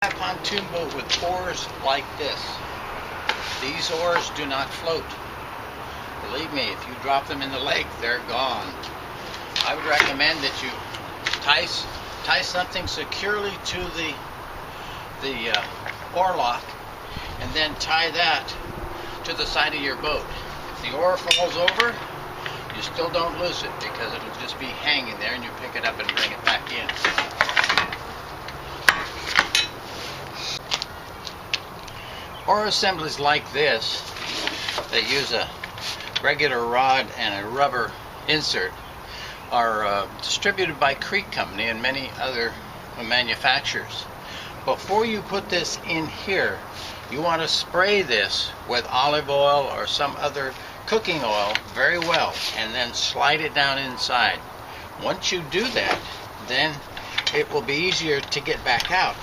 A pontoon boat with oars like this. These oars do not float. Believe me, if you drop them in the lake, they're gone. I would recommend that you tie something securely to the oar lock, and then tie that to the side of your boat. If the oar falls over, you still don't lose it, because it'll just be hanging there, and you pick it up and bring it back in. Oar assemblies like this that use a regular rod and a rubber insert are distributed by Creek Company and many other manufacturers. Before you put this in here, you want to spray this with olive oil or some other cooking oil very well, and then slide it down inside. Once you do that, then it will be easier to get back out,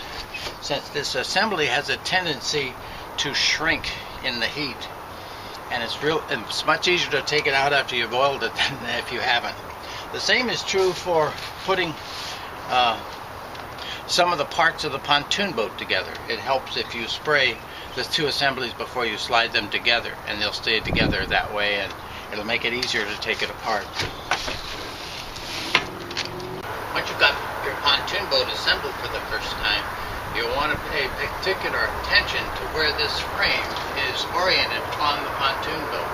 since this assembly has a tendency to shrink in the heat, and it's much easier to take it out after you've oiled it than if you haven't. The same is true for putting some of the parts of the pontoon boat together. It helps if you spray the two assemblies before you slide them together, and they'll stay together that way, and it'll make it easier to take it apart. Once you've got your pontoon boat assembled for the first time, you'll want to pay particular attention to where this frame is oriented on the pontoon boat.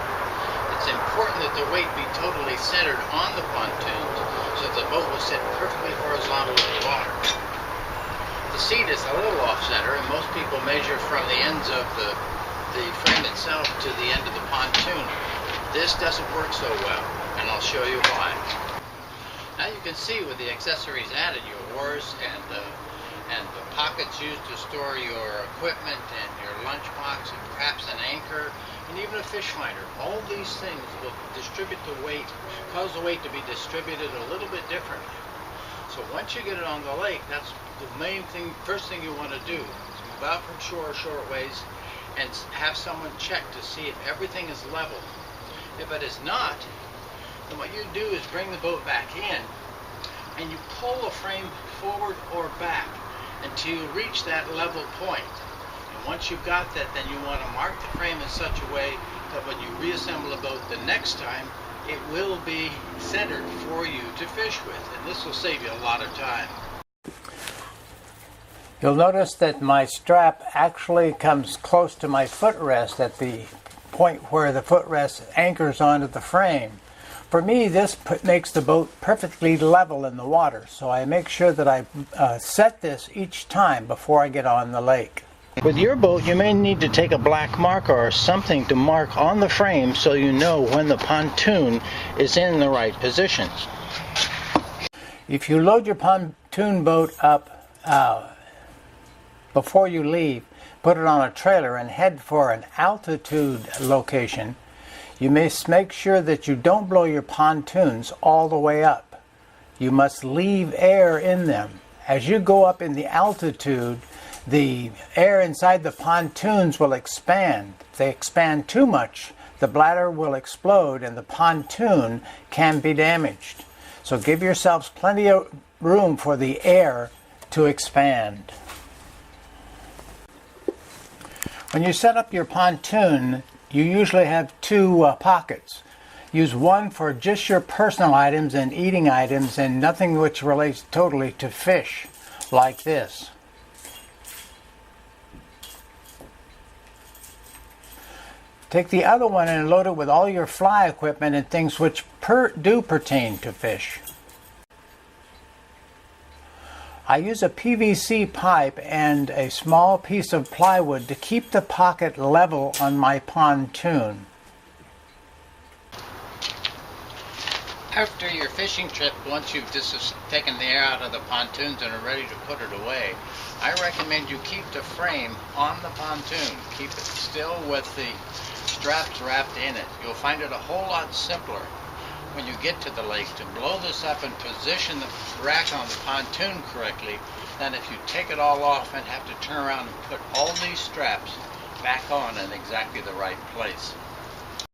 It's important that the weight be totally centered on the pontoons, so the boat will sit perfectly horizontal in the water. The seat is a little off-center, and most people measure from the ends of the frame itself to the end of the pontoon. This doesn't work so well, and I'll show you why. Now you can see with the accessories added, your oars and the pockets used to store your equipment, and your lunchbox, and perhaps an anchor, and even a fish finder. All these things will distribute the weight, cause the weight to be distributed a little bit differently. So once you get it on the lake, that's the main thing, first thing you want to do is move out from shore a short ways and have someone check to see if everything is level. If it is not, then what you do is bring the boat back in, and you pull the frame forward or back until you reach that level point. And once you've got that, then you want to mark the frame in such a way that when you reassemble the boat the next time, it will be centered for you to fish with, and this will save you a lot of time. You'll notice that my strap actually comes close to my footrest at the point where the footrest anchors onto the frame. For me, this makes the boat perfectly level in the water, so I make sure that I set this each time before I get on the lake. With your boat, you may need to take a black marker or something to mark on the frame so you know when the pontoon is in the right position. If you load your pontoon boat up before you leave, put it on a trailer and head for an altitude location, you must make sure that you don't blow your pontoons all the way up. You must leave air in them. As you go up in the altitude, the air inside the pontoons will expand. If they expand too much, the bladder will explode and the pontoon can be damaged. So give yourselves plenty of room for the air to expand. When you set up your pontoon, you usually have two pockets. Use one for just your personal items and eating items, and nothing which relates totally to fish, like this. Take the other one and load it with all your fly equipment and things which do pertain to fish. I use a PVC pipe and a small piece of plywood to keep the pocket level on my pontoon. After your fishing trip, once you've just taken the air out of the pontoons and are ready to put it away, I recommend you keep the frame on the pontoon. Keep it still with the straps wrapped in it. You'll find it a whole lot simpler when you get to the lake to blow this up and position the rack on the pontoon correctly than if you take it all off and have to turn around and put all these straps back on in exactly the right place.